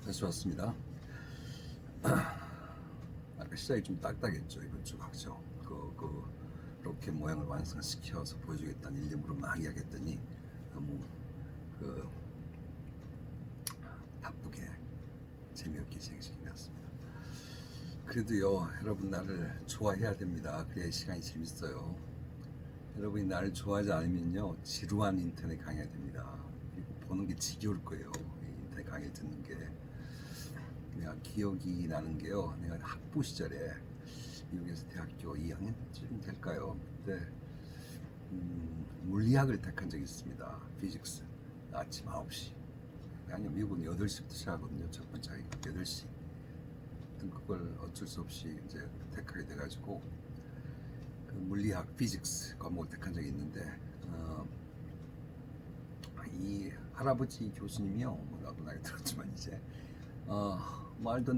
다시 왔습니다. 아까 시작이 좀 딱딱했죠. 이번 주 각죠. 로켓 모양을 완성시켜서 보여주겠다는 일념으로 막 이야기했더니 너무 그 바쁘게 재미없게 진행시킨 것 같습니다. 그래도요, 여러분 나를 좋아해야 됩니다. 그래야 시간이 재밌어요. 여러분이 나를 좋아하지 않으면요, 지루한 인터넷 강의가 됩니다. 그리고 보는 게 지겨울 거예요. 인터넷 강의 듣는 게. 내가 기억이 나는 게요, 내가 학부 시절에 미국에서 대학교 2학년쯤 될까요? 그때 물리학을 택한 적이 있습니다. 피직스. 아침 9시. 아니, 미국은 8시부터 시작하거든요. 첫 번째 학기가 8시. 그걸 어쩔 수 없이 이제 택하게 돼가지고 그 물리학 피직스 과목을 택한 적이 있는데 이 할아버지 교수님이요, 뭐 나도 나이 들었지만 이제 말도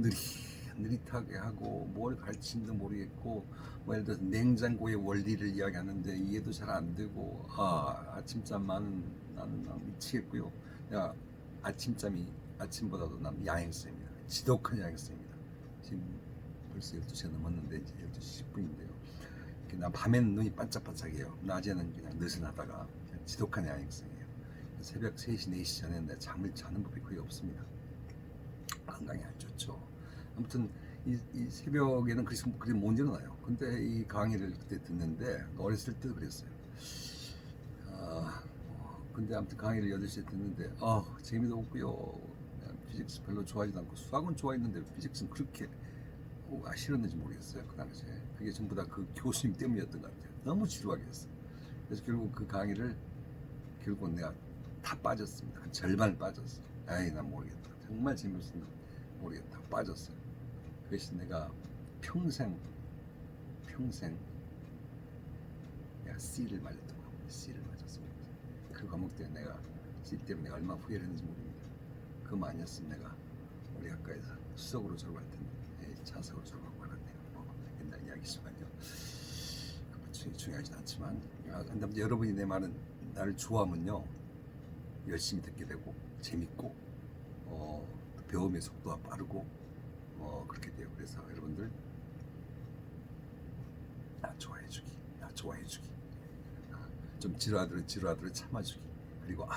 느릿하게 하고 뭘 가르치는지도 모르겠고, 뭐 예를 들어서 냉장고의 원리를 이야기하는데 이해도 잘 안 되고, 아침잠 많은 나는 미치겠고요. 내가 아침보다도 난 야행성입니다. 지독한 야행성입니다. 지금 벌써 12시가 넘었는데 이제 12시 10분인데요. 난 밤에는 눈이 반짝반짝해요. 낮에는 그냥 느슨하다가 그냥 지독한 야행성이에요. 새벽 3시, 4시 전에 내 잠을 자는 법이 거의 없습니다. 건강에 안 좋죠. 아무튼 이 새벽에는 그리 못 일어나요. 근데 이 강의를 그때 듣는데, 어렸을 때도 그랬어요. 근데 아무튼 강의를 8시에 듣는데 재미도 없고요. 피직스 별로 좋아하지도 않고, 수학은 좋아했는데 피직스는 그렇게 싫었는지 모르겠어요. 그 당시에 그게 전부 다 그 교수님 때문이었던 것 같아요. 너무 지루하게 했어요. 그래서 결국 그 강의를 내가 다 빠졌습니다. 한 절반을 빠졌어. 에이, 난 모르겠다. 정말 재밌었는데 모르겠다. 빠졌어요. 그 대신 내가 평생 내가 C를 맞았던 거. C를 맞았습니다. 그 과목 때문에 C 때문에 내가 얼마나 후회를 했는지 모릅니다. 그거 아니었으면 내가 우리 학과에서 수석으로 졸업할 텐데 자석으로 졸업하고 말았네요. 옛날 이야기지만요. 중요하진 않지만, 근데 여러분이 내 말은, 나를 좋아하면요, 열심히 듣게 되고 재밌고 배움의 속도가 빠르고 그렇게 돼요. 그래서 여러분들 나 좋아해주기, 좀 지루하더라도 참아주기. 그리고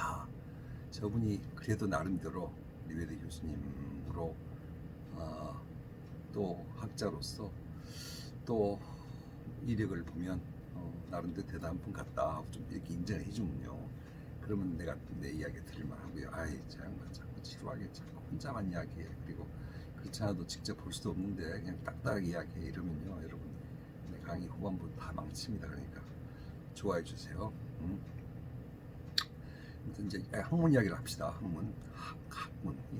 저분이 그래도 나름대로 리베드 교수님으로 또 학자로서 또 이력을 보면 나름대로 대단한 분 같다 좀 이렇게 인정을 해주면요, 그러면 내가 내 이야기 들을만 하고요. 저 양반 자꾸 지루하게 자꾸 혼자만 이야기해. 그리고 그렇지 않아도 직접 볼 수도 없는데 그냥 딱딱하게 이야기해. 이러면요, 여러분 내 강의 후반부 다 망칩니다. 그러니까 좋아해 주세요. 이제 학문 이야기를 합시다. 학문. 이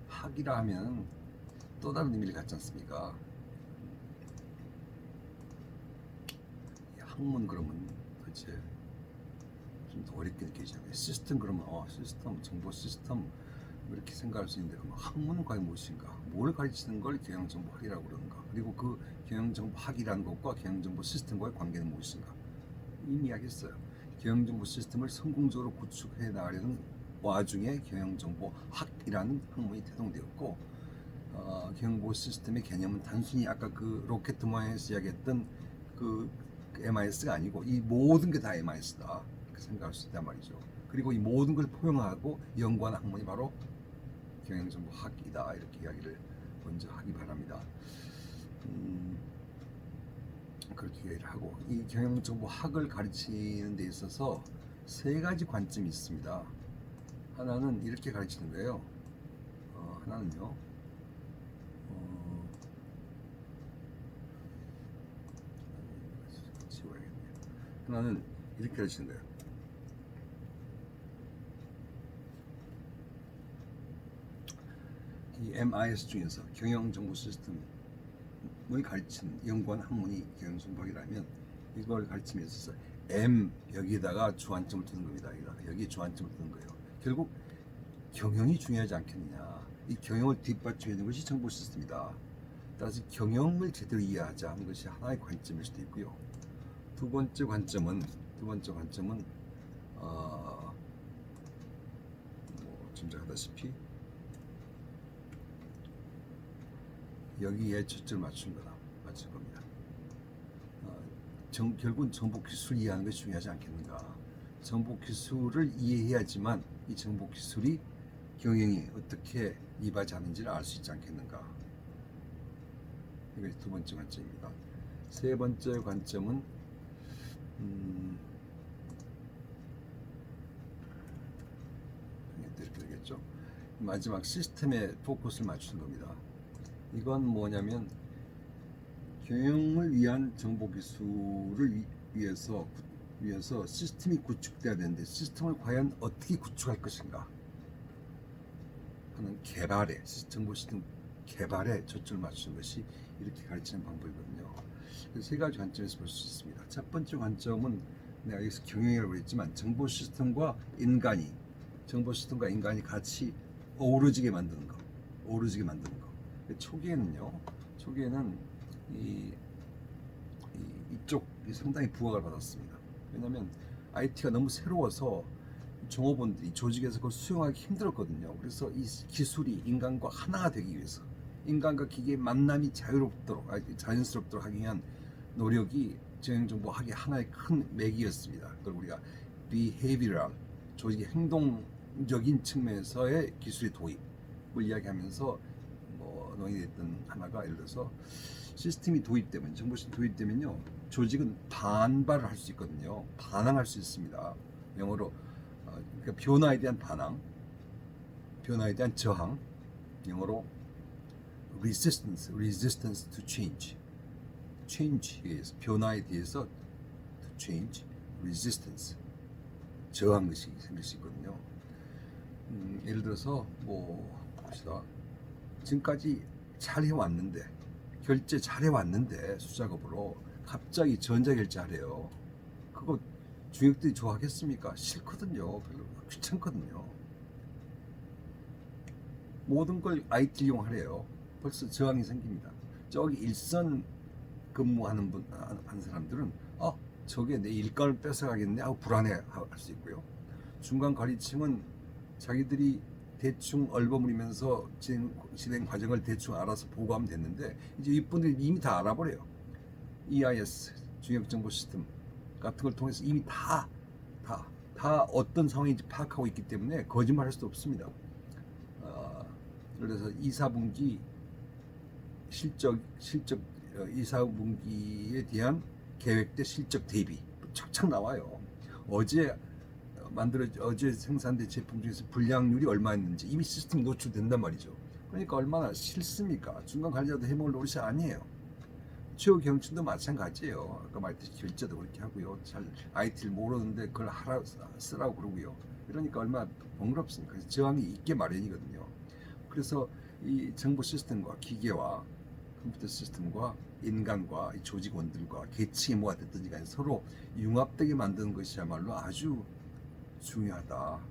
학이라 하면 또 다른 의미를 갖지 않습니까? 학문 그러면 도대체 좀 더 어렵게 느껴지잖아요. 시스템 그러면 시스템, 정보 시스템 뭐 이렇게 생각할 수 있는데, 그럼 학문은 과연 무엇인가? 뭘 가르치는 걸 경영정보학이라고 그러는가? 그리고 그 경영정보학이라는 것과 경영정보 시스템과의 관계는 무엇인가? 이미 이야기했어요. 경영정보 시스템을 성공적으로 구축해 나가려는 와중에 경영정보학이라는 학문이 태동되었고, 경영정보 시스템의 개념은 단순히 아까 그 로켓 모양에서 이야기했던 그 MIS가 아니고 이 모든 게 다 MIS다 이렇게 생각할 수 있단 말이죠. 그리고 이 모든 걸 포용하고 연구하는 학문이 바로 경영정보학이다, 이렇게 이야기를 먼저 하기 바랍니다. 그렇게 이야기를 하고, 이 경영정보학을 가르치는 데 있어서 3가지 관점이 있습니다. 하나는 이렇게 가르치는 거예요. 하나는요, 지워야겠네요. 하나는 이렇게 가르치는 거예요. 이 MIS 중에서 경영정보 시스템을 가르치는 연구하는 학문이 경영정보학이라면, 이걸 가르침에 있어서 M 여기다가 주안점을 두는 겁니다. 여기 주안점을 두는 거예요. 결국 경영이 중요하지 않겠느냐. 이 경영을 뒷받침해주는 것이 정보 시스템이다. 따라서 경영을 제대로 이해하자 하는 것이 하나의 관점일 수도 있고요. 두 번째 관점은 뭐 짐작하다시피 여기에 초점을 맞춘 겁니다. 결국은 정보 기술을 이해하는 것이 중요하지 않겠는가. 정보 기술을 이해해야지만 이 정보 기술이 경영이 어떻게 이바지하는지를 알 수 있지 않겠는가. 이것이 두 번째 관점입니다. 세 번째 관점은 이렇게 되겠죠. 마지막 시스템에 포커스를 맞추는 겁니다. 이건 뭐냐면 경영을 위한 정보 기술을 위해서 시스템이 구축돼야 되는데 시스템을 과연 어떻게 구축할 것인가 하는 개발에 정보 시스템 개발에 초점을 맞추는 것이 이렇게 가르치는 방법이거든요. 그래서 세 가지 관점에서 볼 수 있습니다. 첫 번째 관점은 내가 여기서 경영이라고 했지만 정보 시스템과 인간이 같이 어우러지게 만드는 거. 초기에는 이쪽이 상당히 부각을 받았습니다. 왜냐하면 IT가 너무 새로워서 종업원들이 조직에서 그걸 수용하기 힘들었거든요. 그래서 이 기술이 인간과 하나가 되기 위해서 인간과 기계의 만남이 자연스럽도록 하기 위한 노력이 경영정보학의 하나의 큰 맥이었습니다. 그걸 우리가 behavioral, 조직의 행동적인 측면에서의 기술의 도입을 이야기하면서 논의됐던 하나가, 예를 들어서 시스템이 도입되면, 정보 시스템 도입되면요, 조직은 반발을 할 수 있거든요. 반항할 수 있습니다. 영어로 그러니까 변화에 대한 반항, 변화에 대한 저항, 영어로 resistance to change, change에 의해서, 변화에 대해서 to change, resistance, 저항 것이 생길 수 있거든요. 예를 들어서 봅시다. 지금까지 잘 해왔는데, 결제 잘 해왔는데 수작업으로 갑자기 전자결제 하래요. 그거 중역들이 좋아하겠습니까? 싫거든요. 별로 귀찮거든요. 모든 걸 IT 이용하래요. 벌써 저항이 생깁니다. 저기 일선 근무하는 한 사람들은 저게 내 일감을 뺏어가겠네 하고 불안해 할 수 있고요. 중간 관리층은 자기들이 대충 얼버무리면서 진행 과정을 대충 알아서 보고하면 됐는데, 이제 이분들이 이미 다 알아버려요. EIS, 중역정보 시스템 같은 걸 통해서 이미 다 어떤 상황인지 파악하고 있기 때문에 거짓말할 수도 없습니다. 그래서 2, 4분기 실적 2, 4분기에 대한 계획대 실적 대비 착착 나와요. 어제 생산된 제품 중에서 불량률이 얼마였는지 이미 시스템 노출된단 말이죠. 그러니까 얼마나 싫습니까? 중간 관리자도 해먹을 노릇이 아니에요. 최후 경영층도 마찬가지예요. 아까 말했듯이 결제도 그렇게 하고요. 잘 IT를 모르는데 그걸 쓰라고 그러고요. 그러니까 얼마나 번거롭습니까? 저항이 있게 마련이거든요. 그래서 이 정보 시스템과 기계와 컴퓨터 시스템과 인간과 이 조직원들과 계층이 뭐가 됐든지 간에 서로 융합되게 만드는 것이야말로 아주 중요하다.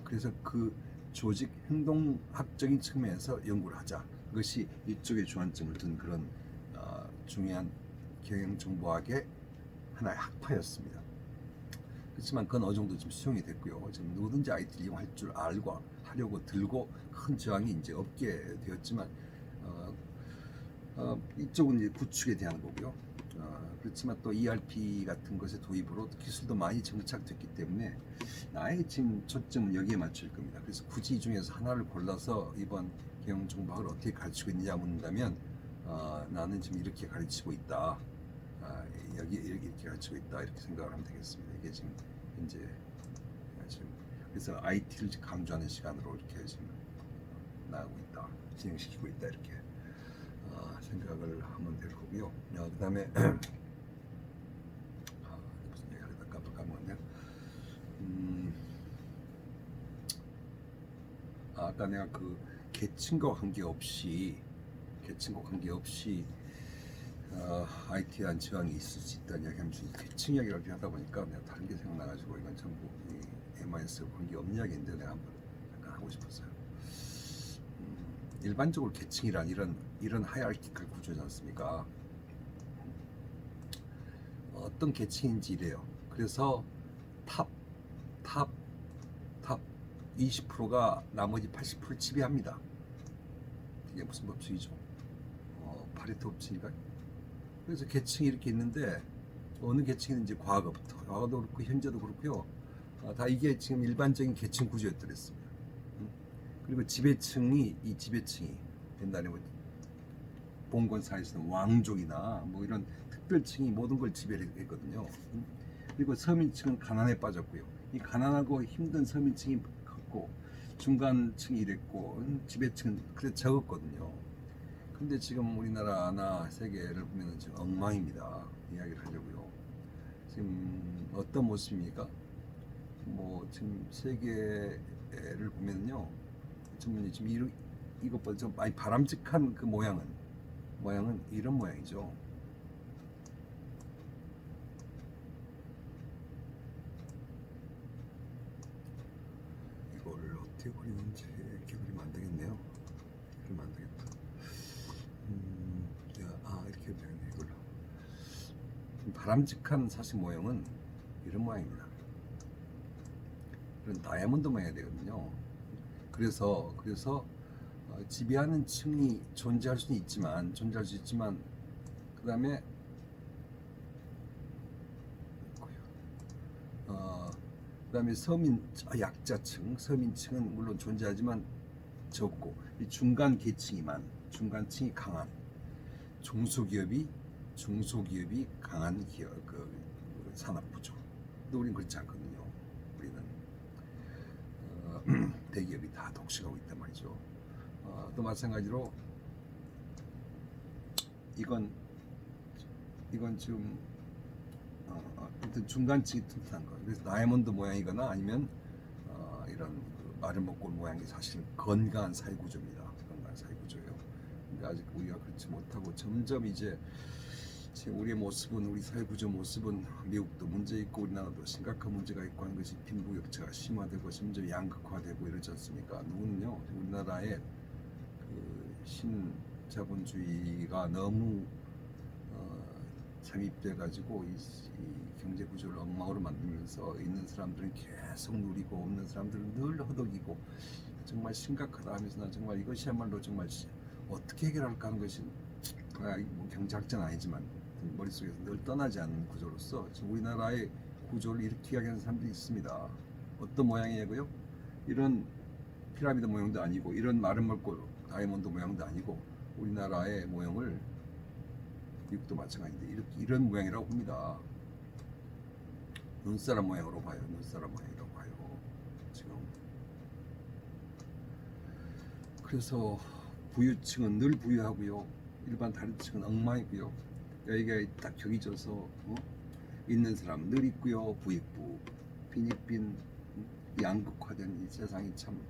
그래서 그 조직 행동학적인 측면에서 연구를 하자. 그것이 이쪽에 주안점을 둔 그런 중요한 경영정보학의 하나의 학파였습니다. 그렇지만 그건 어느 정도 지금 수용이 됐고요. 지금 누구든지 IT를 이용할 줄 하려고 들고 큰 저항이 이제 없게 되었지만, 이쪽은 이제 구축에 대한 거고요. 그렇지만 또 ERP 같은 것의 도입으로 기술도 많이 정착됐기 때문에 나의 지금 초점은 여기에 맞출 겁니다. 그래서 굳이 이 중에서 하나를 골라서 이번 경영정보학을 어떻게 가르치고 있느냐 묻는다면, 나는 지금 이렇게 가르치고 있다. 여기 이렇게 가르치고 있다. 이렇게 생각을 하면 되겠습니다. 이게 지금 현재 그래서 IT를 강조하는 시간으로 이렇게 지금 나가고 있다. 진행시키고 있다. 이렇게 생각을 하면 될 거고요. 그 다음에 무슨 얘기 하려다 까먹었네요. 아까 내가 그 계층과 관계없이 IT에 대한 저항이 있을 수 있다는 이야기하면서 계층 이야기를 하다 보니까 내가 다른 게 생각나가지고 이건 전부 MIS 관계 없는 이야기인데 내가 한번 약간 하고 싶었어요. 일반적으로 계층이란 이런 하이라키컬 구조지 않습니까? 어떤 계층인지 이래요. 그래서 탑 20%가 나머지 80%를 지배합니다. 이게 무슨 법칙이죠? 파레토 법칙인가요? 그래서 계층이 이렇게 있는데 어느 계층인지 과거부터, 과거도 그렇고 현재도 그렇고요. 다 이게 지금 일반적인 계층 구조였더랬습니다. 그리고 지배층이, 이 지배층이 옛날에 뭐 봉건사에서는 왕족이나 뭐 이런 특별층이 모든 걸 지배를 했거든요. 그리고 서민층은 가난에 빠졌고요. 이 가난하고 힘든 서민층이 컸고 중간층이 이랬고 지배층은 그래 적었거든요. 근데 지금 우리나라나 세계를 보면 지금 엉망입니다. 이야기를 하려고요. 지금 어떤 모습입니까? 뭐 지금 세계를 보면요, 전문이 지금 이것보다 좀 많이 바람직한 그 모양은 이런 모양이죠. 이거를 어떻게 그리는지 이렇게 그리면 안 되겠네요. 그리면 안 되겠다. 이렇게 되겠네. 이걸로. 바람직한 사실 모형은 이런 모양입니다. 이런 다이아몬드 모양이 되거든요. 그래서 지배하는 층이 존재할 수 있지만 그 다음에 약자층, 서민층은 물론 존재하지만 적고 이 중간층이 강한 중소기업이 강한 기업, 그 산업구조. 근데 우리는 그렇지 않거든요. 우리는 대기업이 다 독식하고 있단 말이죠. 또 마찬가지로 이건 지금 아무튼 중간층이 튼튼한 거. 그래서 다이아몬드 모양이거나 아니면 이런 그 마름모꼴 모양이 사실 건강한 사회구조입니다. 건강한 사회구조예요. 근데 아직 우리가 그렇지 못하고 점점 이제 지금 우리의 모습은, 우리 사회구조 모습은 미국도 문제 있고 우리나라도 심각한 문제가 있고 하는 것이 빈부격차가 심화되고 점점 양극화되고 이러지 않습니까? 누구는요, 우리나라의 그 신자본주의가 너무 잠입돼 가지고 이 경제 구조를 엉망으로 만들면서 있는 사람들은 계속 누리고 없는 사람들은 늘 허덕이고 정말 심각하다 하면서 난 정말 이것이야말로 정말 어떻게 해결할까 하는 것이 뭐 경제학자는 아니지만 머릿속에서 늘 떠나지 않는 구조로서 지금 우리나라의 구조를 이렇게 이야기하는 사람들이 있습니다. 어떤 모양이냐고요? 이런 피라미드 모양도 아니고 이런 마름모꼴 다이아몬드 모양도 아니고 우리나라의 모형을 미국도 마찬가지인데 이런 모양이라고 봅니다. 눈사람 모양으로 봐요. 눈사람 모양이라고 봐요. 지금 그래서 부유층은 늘 부유하고요. 일반 다리층은 엉망이고요. 여기가 딱 격이 져서 있는 사람 늘 있고요. 부익부 빈익빈 양극화된 이 세상이 참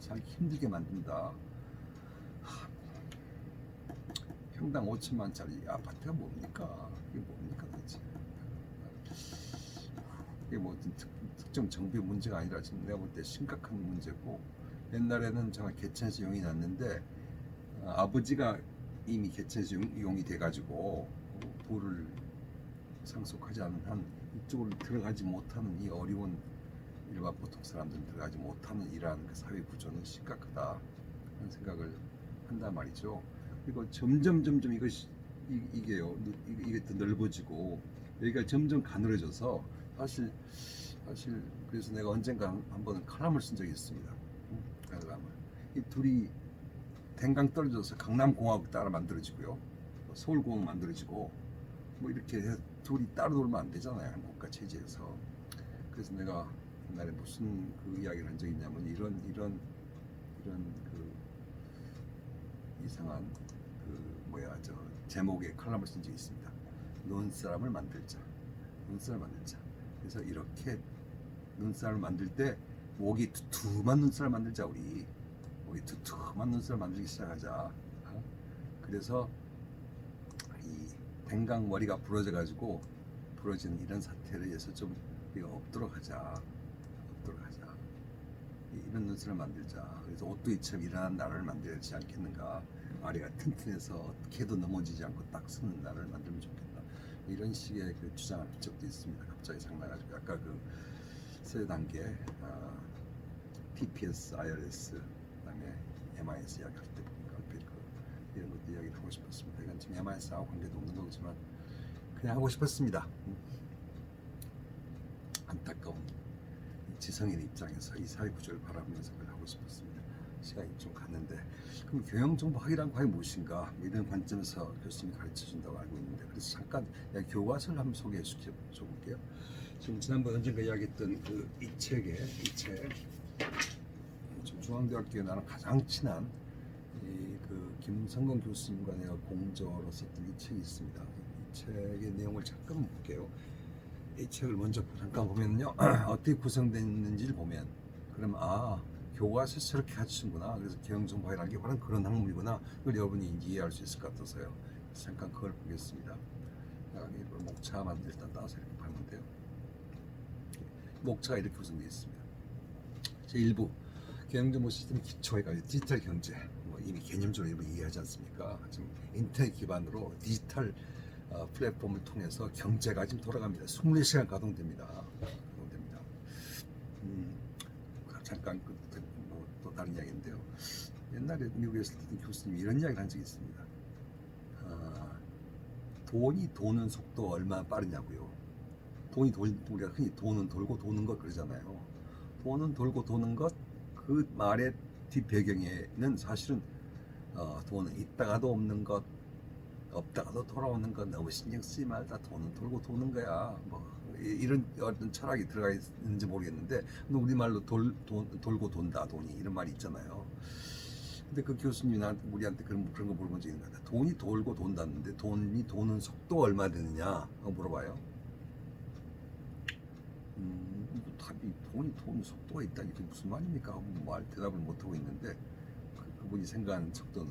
살기 힘들게 만든다. 평당 5천만짜리 아파트가 뭡니까? 이게 뭡니까 도대체? 이게 뭐 특정 정비 문제가 아니라 지금 내가 볼 때 심각한 문제고, 옛날에는 정말 개천에서 용이 났는데 아버지가 이미 개천에서 용이 돼가지고 부를 상속하지 않은 한 이쪽으로 들어가지 못하는 이 어려운 일반 보통 사람들은 들어가지 못하는 이러한 그 사회 구조는 심각하다 하는 생각을 한단 말이죠. 그리고 점점 이게요, 이게 더 넓어지고 여기가 점점 가늘어져서 사실 그래서 내가 언젠가 한번 칼럼을 쓴 적이 있습니다. 칼럼을. 이 둘이 댕강 떨어져서 강남공화국 따라 만들어지고요, 서울공화국 만들어지고 뭐 이렇게 둘이 따로 놀면 안 되잖아요, 국가 체제에서. 그래서 내가 옛날에 무슨 그 이야기를 한 적이 있냐면 이런 그 이상한 제목의 칼럼을 쓴 적이 있습니다. 눈사람을 만들자. 그래서 이렇게 눈사람을 만들 때 목이 두툼한 눈사람을 만들자. 우리 목이 두툼한 눈사람을 만들기 시작하자. 그래서 이 댕강 머리가 부러져가지고 부러지는 이런 사태를 위해서 좀 우리가 없도록 하자. 이런 눈사람을 만들자. 그래서 오뚜기처럼 일어난 나라를 만들지 않겠는가. 아래가 튼튼해서 어떻게 해도 넘어지지 않고 딱 서는 나라를 만들면 좋겠다. 이런 식의 그 주장을 한 적도 있습니다. 갑자기 생각나가지고 아까 그 세 단계 TPS, IRS, 그다음에 MIS 이야기할 때 보니까 이런 것도 이야기를 하고 싶었습니다. 이건 지금 야만사하고 관계도 없는 거지만 그냥 하고 싶었습니다. 안타까운 지성인 입장에서 이 사회 구조를 바라보면서 그걸 하고 싶었습니다. 시간이 좀 갔는데, 그럼 경영정보학이란 과연 무엇인가 이런 관점에서 교수님이 가르쳐 준다고 알고 있는데, 그래서 잠깐 교과서를 한번 소개해 줘 볼게요. 지금 지난번 언젠가 이야기했던 그 이 책에, 지금 중앙대학교에 나는 가장 친한 그 김성건 교수님과 내가 공저로 썼던 이 책이 있습니다. 이 책의 내용을 잠깐 볼게요. 이 책을 먼저 잠깐 보면요, 어떻게 구성됐는지를 보면, 그럼 교과서에서 저렇게 가르치는구나, 그래서 경영정보학이라는 게 바로 그런 학문이구나, 그걸 여러분이 이제 이해할 수 있을 것 같아서요. 잠깐 그걸 보겠습니다. 목차만 일단 따서 이렇게 보면 돼요. 목차가 이렇게 구성되어 있습니다. 제1부 경영정보 시스템 기초가 디지털 경제, 이미 개념적으로 일부 이해하지 않습니까? 지금 인터넷 기반으로 디지털 플랫폼을 통해서 경제가 지금 돌아갑니다. 24시간 가동됩니다. 잠깐 또 다른 이야기인데요. 옛날에 미국에 있을 때 교수님이 이런 이야기를 한 적이 있습니다. 돈이 도는 속도가 얼마나 빠르냐고요. 우리가 흔히 돈은 돌고 도는 것 그러잖아요. 돈은 돌고 도는 것, 그 말의 뒷배경에는 사실은 돈은 있다가도 없는 것, 없다가도 돌아오는 것, 너무 신경 쓰지 말다, 돈은 돌고 도는 거야, 이런 어떤 철학이 들어가 있는지 모르겠는데, 우리말로 돌고 돈다, 돈이, 이런 말이 있잖아요. 근데 그 교수님이 우리한테 그런 거 물어본 적이 있는 것 같아요. 돈이 돌고 돈다는데 돈이 도는 속도가 얼마 되느냐 물어봐요. 답이 돈이 도는 속도가 있다, 이게 무슨 말입니까 하고 대답을 못하고 있는데, 그분이 생각하는 속도는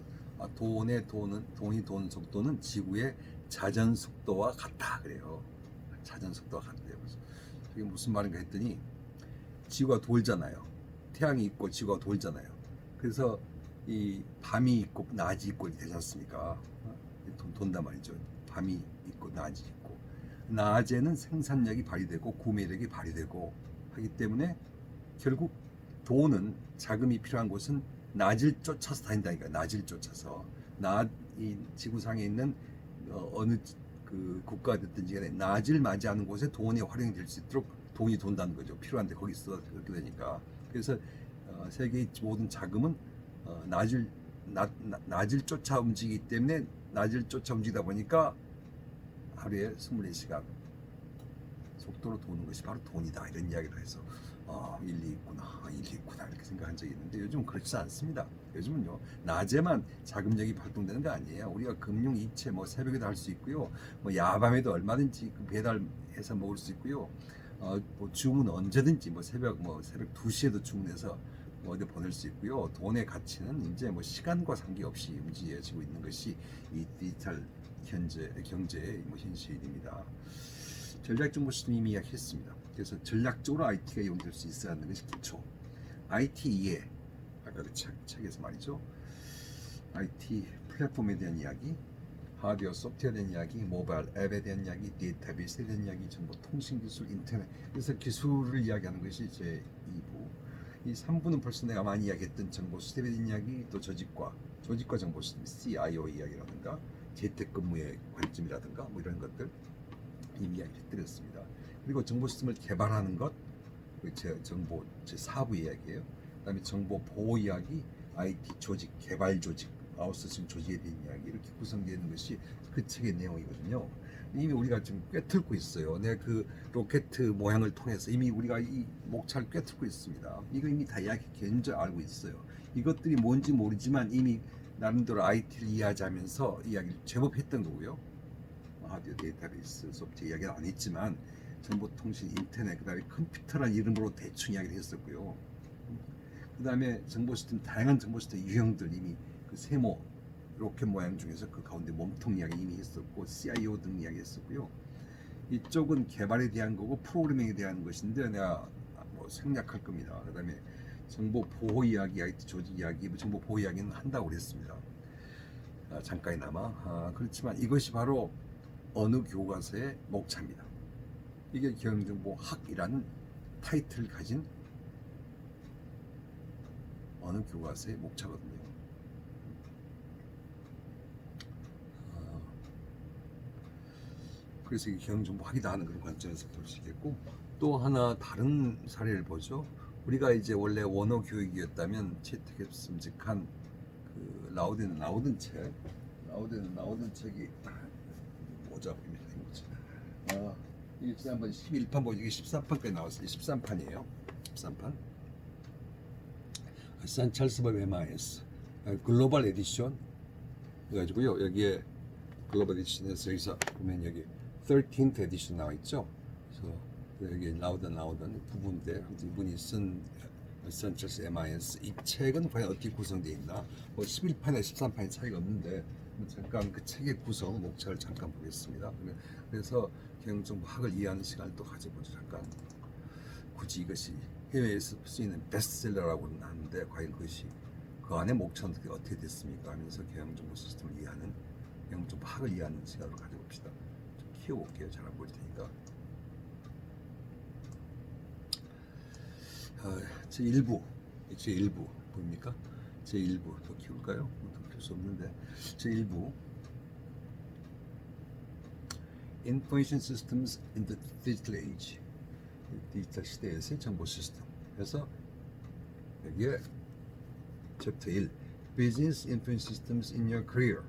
돈이 도는 속도는 지구의 자전 속도와 같다 그래요. 자전 속도와 같대요. 그래서 이게 무슨 말인가 했더니, 지구가 돌잖아요. 태양이 있고 지구가 돌잖아요. 그래서 이 밤이 있고 낮이 있고 되지 않습니까? 돈단 말이죠. 밤이 있고 낮이 있고, 낮에는 생산력이 발휘되고 구매력이 발휘되고 하기 때문에 결국 돈은, 자금이 필요한 곳은 낮을 쫓아서 다닌다니까. 낮을 쫓아서, 이 지구상에 있는 어느 그 국가가 됐든지 간에 낮을 맞이하는 곳에 돈이 활용이 될 수 있도록 돈이 돈다는 거죠. 필요한데 거기 있어 그렇게 되니까. 그래서 세계의 모든 자금은 낮을 쫓아 움직이기 때문에, 낮을 쫓아 움직이다 보니까 하루에 24시간 속도로 도는 것이 바로 돈이다, 이런 이야기를 해서 일리 있구나 이렇게 생각한 적이 있는데, 요즘은 그렇지 않습니다. 요즘은요, 낮에만 자금력이 발동되는 거 아니에요. 우리가 금융 이체 새벽에도 할 수 있고요, 야밤에도 얼마든지 배달해서 먹을 수 있고요, 주문 언제든지 새벽 2시에도 주문해서 어디 보낼 수 있고요. 돈의 가치는 이제 시간과 상관없이 움직여지고 있는 것이 이 디지털 경제의 현실입니다. 전략정보 시스템 이미 이야기했습니다. 그래서 전략적으로 IT가 이용될 수 있어야 하는 것이 기초. IT 이해, 아까 그 책에서 말이죠. IT 플랫폼에 대한 이야기, 하드웨어, 소프트웨어에 대한 이야기, 모바일 앱에 대한 이야기, 데이터베이스에 대한 이야기, 정보 통신 기술, 인터넷. 그래서 기술을 이야기하는 것이 제 2부. 이 3부는 벌써 내가 많이 이야기했던 정보 시스템에 대한 이야기, 또 조직과 정보 시스템, CIO 이야기라든가, 재택근무의 관점이라든가 이런 것들 이미 이야기를 해드렸습니다. 그리고 정보 시스템을 개발하는 것, 정보 제 4부 이야기예요. 그다음에 정보 보호 이야기, IT 조직, 개발 조직, 아웃소싱 조직에 대한 이야기, 이렇게 구성되어 있는 것이 그 책의 내용이거든요. 이미 우리가 지금 꿰뚫고 있어요. 내가 그 로켓 모양을 통해서 이미 우리가 이 목차를 꿰뚫고 있습니다. 이거 이미 다 이야기 견저 알고 있어요. 이것들이 뭔지 모르지만 이미 나름대로 IT를 이해하자면서 이야기를 제법 했던 거고요. 하드웨어, 데이터베이스, 소프트웨어 이야기는 안 했지만, 정보통신, 인터넷, 그 다음에 컴퓨터라는 이름으로 대충 이야기를 했었고요. 그 다음에 정보시스템, 다양한 정보시스템 유형들, 이미 그 세모 로켓 모양 중에서 그 가운데 몸통 이야기 이미 했었고, CIO 등 이야기 했었고요. 이쪽은 개발에 대한 거고 프로그래밍에 대한 것인데 내가 생략할 겁니다. 그 다음에 정보 보호 이야기, IT 조직 이야기, 정보 보호 이야기는 한다고 그랬습니다. 잠깐이나마. 그렇지만 이것이 바로 어느 교과서의 목차입니다. 이게 경영정보학이라는 타이틀을 가진 어느 교과서의 목차거든요. 그래서 이게 경영정보학이다 하는 그런 관점에서 볼 수 있겠고, 또 하나 다른 사례를 보죠. 우리가 이제 원래 원어 교육이었다면 채택했음직한 그 라우드는 나오던 책이 모자 보입니다. 이게 지난번 11판 보고 이게 13판까지 나왔어요. 13판이에요. 13판. 산 찰스 법 MIS 글로벌 에디션 그래가지고요. 여기에 글로벌 에디션에서 여기서 보면 여기 13th 에디션 나와 있죠. 그래서 여기 나오던 부분인데 이분이 쓴 산 찰스 MIS 이 책은 과연 어떻게 구성되어 있나? 뭐 11판에 13판의 차이가 없는데 잠깐 그 책의 구성 목차를 잠깐 보겠습니다. 그래서 경영정보학을 이해하는 시간을 또 가져보죠. 잠깐 굳이 이것이 해외에서 쓰이는 베스트셀러라고는 하는데 과연 그것이 그 안에 목차는 어떻게 됐습니까 하면서 경영정보 시스템을 이해하는 경영정보학을 이해하는 시간을 가져봅시다. 좀 키워볼게요. 잘 안 보일 테니까. 제1부 보입니까? 제1부 더 키울까요? 더 키울 수 없는데 제1부 Information Systems in the Digital Age 디지털 시대에서의 정보 시스템. 그래서 여기에 챕터 1 Business Information Systems in Your Career.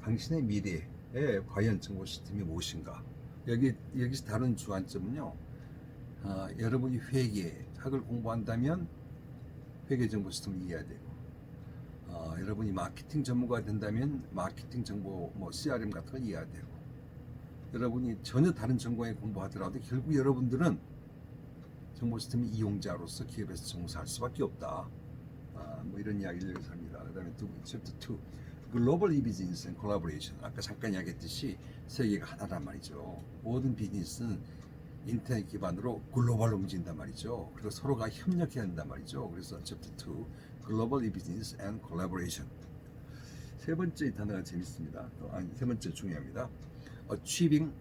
당신의 미래에 과연 정보 시스템이 무엇인가. 여기서 다룬 주안점은요. 여러분이 회계학을 공부한다면 회계 정보 시스템을 이해해야 되고, 여러분이 마케팅 전문가가 된다면 마케팅 정보 뭐 CRM 같은 걸 이해해야 되고, 여러분이 전혀 다른 전공에 공부하더라도 결국 여러분들은 정보 시스템 이용자로서 기업에서 종사할 수밖에 없다. 뭐 이런 이야기를 여기서 합니다. 그 다음에 챕터 2 글로벌 비즈니스 앤 콜라보레이션. 아까 잠깐 이야기했듯이 세계가 하나란 말이죠. 모든 비즈니스는 인터넷 기반으로 글로벌로 움직인단 말이죠. 그리고 서로가 협력해야 한단 말이죠. 그래서 챕터 2 글로벌 비즈니스 앤 콜라보레이션. 세 번째 단어가 재밌습니다. 세 번째 중요합니다. Achieving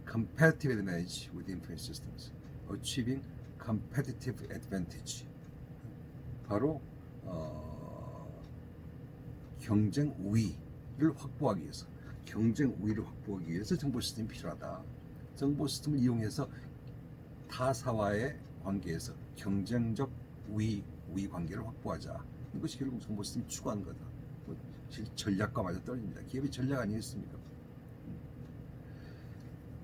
competitive advantage with information systems. Achieving competitive advantage. 바로 경쟁 우위를 확보하기 위해서, 정보 시스템이 필요하다. 정보 시스템을 이용해서 타사와의 관계에서 경쟁적 우위 관계를 확보하자. 이것이 결국 정보 시스템이 추구하는 거다. 전략과 맞아 떨어집니다. 기업의 전략 아니겠습니까?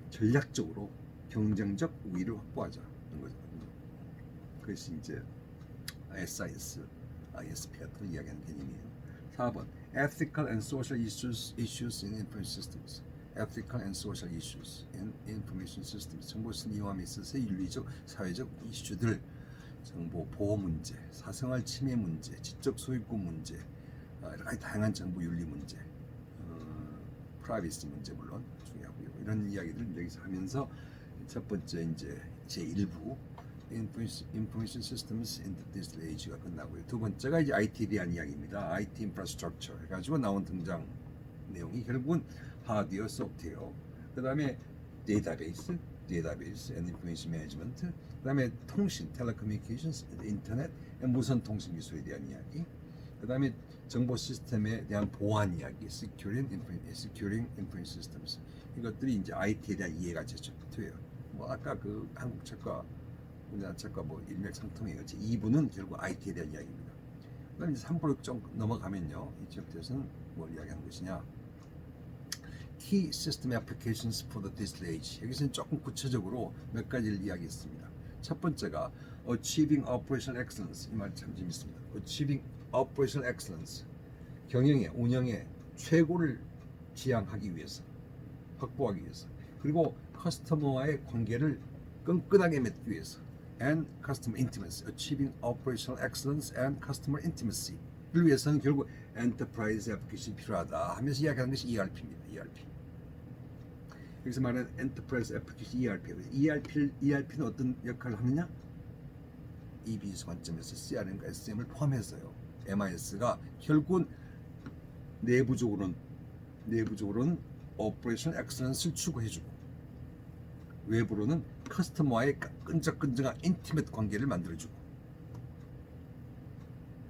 전략적으로 경쟁적 우위를 확보하자는 거거든요. 그것이 이제 SIS, ISP 같은 이야기하는 개념이에요. 4번 Ethical and Social Issues in Information Systems. Ethical and Social Issues in Information Systems. 정보 시스템 이용함에 있어서의 윤리적, 사회적 이슈들, 정보 보호 문제, 사생활 침해 문제, 지적 소유권 문제, 여러 가지 다양한 정보 윤리 문제, 프라이버시 문제 물론 중요하고요. 이런 이야기를 여기서 하면서 첫 번째 이제 제1부 Information Systems in the Digital Age가 끝나고요. 두 번째가 이제 IT에 대한 이야기입니다. IT Infrastructure 해가지고 나온 등장 내용이 결국은 하드웨어, 소프트웨어, 그 다음에 데이터베이스 and Information Management, 그 다음에 통신, Telecommunications, 인터넷, 무선 통신 기술에 대한 이야기, 그 다음에 정보 시스템에 대한 보안 이야기, Securing Information Systems. 이것들이 이제 IT에 대한 이해가 제 챕터예요. 뭐 아까 그 한국 책과 우리나라 책과 뭐 일맥상통해요. 제 2부는 결국 IT에 대한 이야기입니다. 그다음 이제 3부로 좀 넘어가면요, 이 챕터에서는 뭘 이야기하는 것이냐? Key System Applications for the Digital Age. 여기서는 조금 구체적으로 몇 가지를 이야기했습니다. 첫 번째가 Achieving Operational Excellence. 이 말 참 재밌습니다. Achieving Operational Excellence. 경영의, 운영의 최고를 지향하기 위해서, 확보하기 위해서. 그리고 커스터머와의 관계를 끈끈하게 맺기 위해서. And Customer Intimacy. Achieving Operational Excellence and Customer Intimacy를 위해서는 결국 Enterprise Application이 필요하다 하면서 이야기하는 것이 ERP입니다. ERP. 여기서 말하는 Enterprise Application ERP는 어떤 역할을 하느냐? 이 비즈니스 관점에서 CRM과 SM을 포함해서요. MIS가 결국은 내부적으로는 Operational Excellence를 추구해주고, 외부로는 커스터머와의 끈적끈적한 인티메트 관계를 만들어주고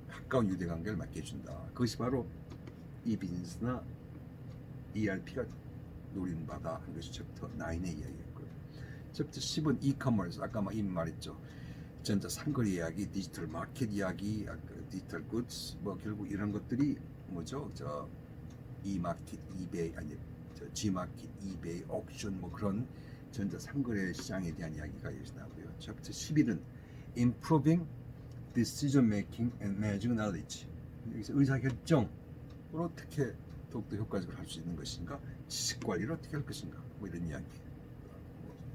가까운 유대관계를 맡게 해준다. 그것이 바로 이 비즈니스나 ERP가 노리는 바다 한 것이 챕터 9의 이야기였고요. 챕터 10은 이커머스, 아까 이미 말했죠. 전자 상거래 이야기, 디지털 마켓 이야기, 디지털 굿즈, 뭐 결국 이런 것들이 뭐죠? 저 이마켓, 이베이, 아니 저 G마켓, 이베이, 옥션 뭐 그런 전자 상거래 시장에 대한 이야기가 여기서 나오고요. 챕터 11은 Improving Decision Making and Managing Knowledge. 여기서 의사결정을 어떻게 더욱더 효과적으로 할 수 있는 것인가, 지식 관리를 어떻게 할 것인가, 뭐 이런 이야기.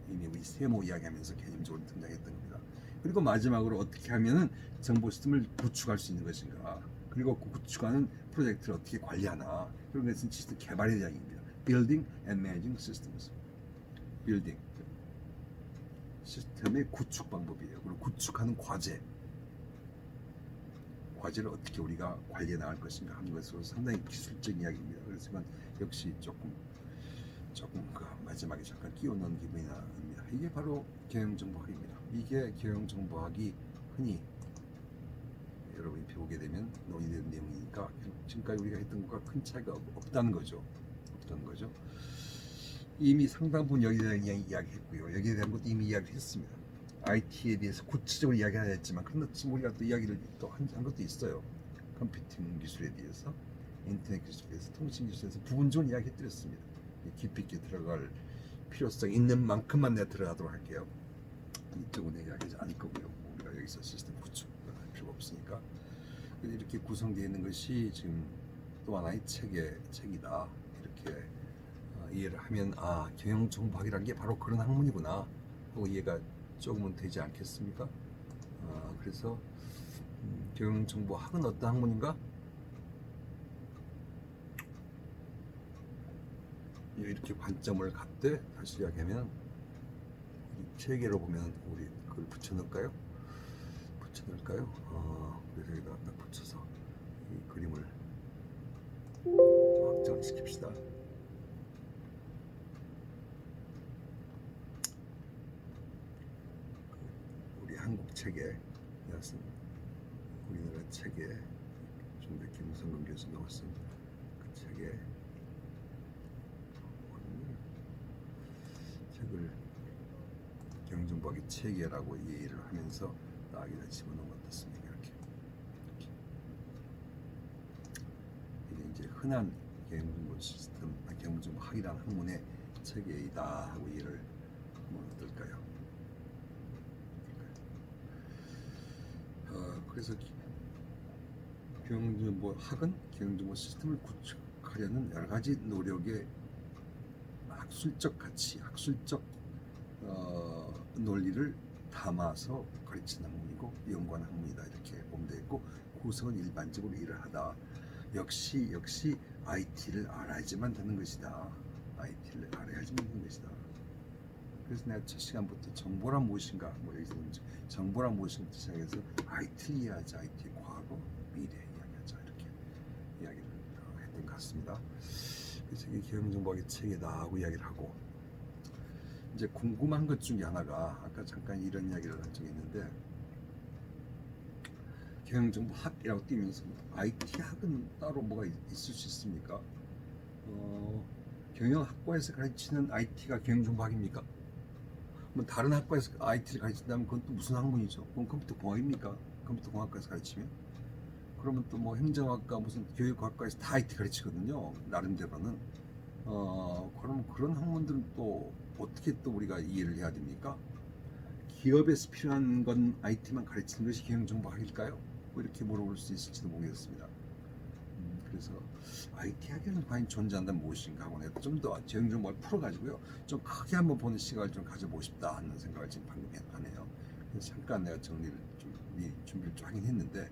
이미 우리 세모 이야기하면서 개념적으로 등장했던 겁니다. 그리고 마지막으로 어떻게 하면은 정보 시스템을 구축할 수 있는 것인가, 그리고 그 구축하는 프로젝트를 어떻게 관리하나, 그런 것은 시스템 개발의 이야기입니다. Building and Managing Systems. Building 시스템의 구축 방법이에요. 그리고 구축하는 과제를 어떻게 우리가 관리해 나갈 것인가 하는 것으로 상당히 기술적인 이야기입니다. 그렇지만 역시 조금 그 마지막에 잠깐 끼워 넣은 기분이 납니다. 이게 바로 경영정보학입니다. 이게 경영정보학이 흔히 여러분이 배우게 되면 논의되는 내용이니까 지금까지 우리가 했던 것과 큰 차이가 없다는 거죠. 이미 상당 부분 여기에 대한 이야기했고요. 여기에 대한 것도 이미 이야기를 했습니다. IT에 대해서 구체적으로 이야기는 했지만 그런데 지금 우리가 또 이야기를 또 한 것도 있어요. 컴퓨팅 기술에 대해서, 인터넷 기술에 대해서, 통신 기술에 대해서 부분적으로 이야기해드렸습니다. 깊이 있게 들어갈 필요성이 있는 만큼만 내가 들어가도록 할게요. 이쪽은 이야기하지 않을 거고요. 우리가 여기서 시스템 구축할 필요가 없으니까. 이렇게 구성되어 있는 것이 지금 또 하나의 책이다. 이렇게 이해를 하면 경영정보학이라는 게 바로 그런 학문이구나 하고 이해가 조금은 되지 않겠습니까? 그래서 경영정보학은 어떤 학문인가? 이렇게 관점을 갖되 다시 이야기하면 체계로 보면 우리 그걸 붙여넣을까요? 그래서 여기다 딱 붙여서 이 그림을 확장을 시킵시다. 우리 한국 체계, 우리나라 체계, 중대 김성근 교수 나왔습니다. 그 책을 경영정보학의 체계라고 이해를 하면서 여기다 집어넣은 것 같습니다. 이렇게. 이게 이제 흔한 경영정보 시스템, 경영정보학이라는 학문의 체계이다 하고 이해를 하면 어떨까요? 그래서 경영정보학은 경영정보 시스템을 구축하려는 여러 가지 노력의 학술적 가치, 학술적 논리를 담아서 가르치는 학문이고 연구하는 학문이다 이렇게 보면 되겠고, 구성은 일반적으로 이러하다. 역시 IT를 알아야지만 되는 것이다. 그래서 내가 첫 시간부터 정보란 무엇인가, 여기서 정보란 무엇인가 시작해서 IT를 이해하자, IT 과거, 미래 이야기하자 이렇게 이야기를 했던 것 같습니다. 그래서 이게 경영정보학의 책이다 하고 이야기를 하고, 이제 궁금한 것 중에 하나가 아까 잠깐 이런 이야기를 한 적이 있는데, 경영정보학이라고 띄면서 IT학은 따로 뭐가 있을 수 있습니까? 경영학과에서 가르치는 IT가 경영정보학입니까? 뭐 다른 학과에서 IT를 가르친다면 그건 또 무슨 학문이죠? 그건 컴퓨터공학입니까? 컴퓨터공학과에서 가르치면? 그러면 또 뭐 행정학과, 무슨 교육학과에서 다 IT 가르치거든요. 나름대로는. 그럼 그런 학문들은 또 어떻게 또 우리가 이해를 해야 됩니까? 기업에서 필요한 건 IT만 가르치는 것이 경영정보학일까요? 뭐 이렇게 물어볼 수 있을지도 모르겠습니다. 그래서 IT 학교는 과연 존재한다면 무엇인가 하고 내가 좀 더 경영정보를 풀어가지고요, 좀 크게 한번 보는 시간을 좀 가져보고 싶다 하는 생각을 지금 방금 하네요. 그래서 잠깐 내가 정리를 좀 준비를 좀 하긴 했는데,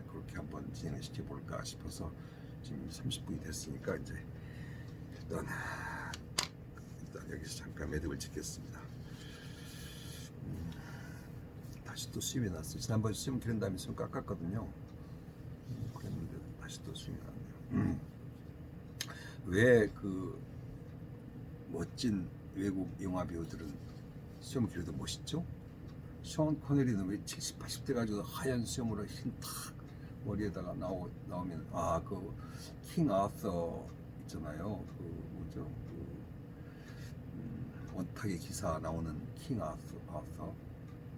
그렇게 한번 진행을 시켜볼까 싶어서 지금 30분이 됐으니까 이제 일단 여기서 잠깐 매듭을 짓겠습니다. 다시 또 수임이 났어요. 지난번에 수임 기른 다음에 수임 깎았거든요. 그랬는데 다시 또 수임이 났네요. 왜 그 멋진 외국 영화 배우들은 수염을 기르도 멋있죠? 션 코네리는 왜 70, 80대 가지고 하얀 수염으로 흰 탁 머리에다가 나오면 그 킹 아서 있잖아요. 그 뭐죠? 그 원탁의 기사 나오는 킹 아서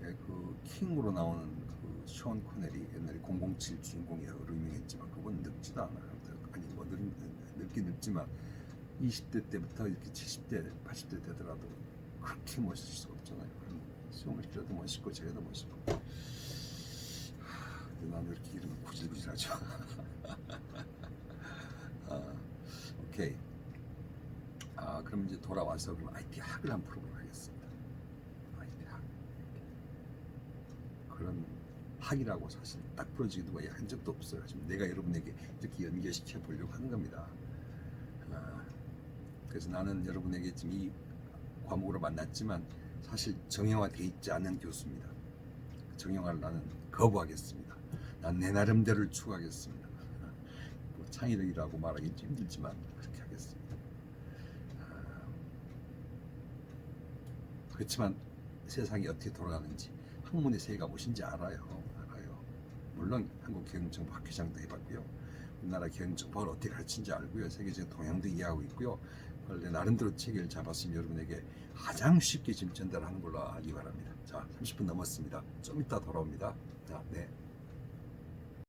그 킹으로 나오는 그 션 코넬이 옛날에 007 주인공이라고 유명했지만 그건 늙지도 않아요. 아니 뭐 늙긴 늙지만 20대 때부터 이렇게 70대, 80대 되더라도 그렇게 멋있을 수가 없잖아요. 수영을 길어도 멋있고 저래도 멋있고. 나는 왜 이렇게 이름이 구질구질하죠? 오케이. 그럼 이제 돌아와서 그럼 IT 학을 한번 풀어보도록 하겠습니다. IT 학. 그런 학이라고 사실 딱 부러지기도 거의 한 적도 없어요. 지금 내가 여러분에게 이렇게 연결시켜 보려고 하는 겁니다. 그래서 나는 여러분에게 지금 이 과목으로 만났지만 사실 정형화되어 있지 않은 교수입니다. 정형화를 나는 거부하겠습니다. 난 내 나름대로를 추구하겠습니다. 뭐 창의력이라고 말하기 힘들지만 그렇게 하겠습니다. 그렇지만 세상이 어떻게 돌아가는지 학문의 세계가 무엇인지 알아요. 물론 한국 경영정보 학회장도 해봤고요. 우리나라 경영정보를 어떻게 가르치는지 알고요. 세계적인 동향도 이해하고 있고요. 원래 나름대로 체계를 잡았으면 여러분에게 가장 쉽게 지금 전달하는 걸로 알기 바랍니다. 자, 30분 넘었습니다. 좀 이따 돌아옵니다. 자, 네.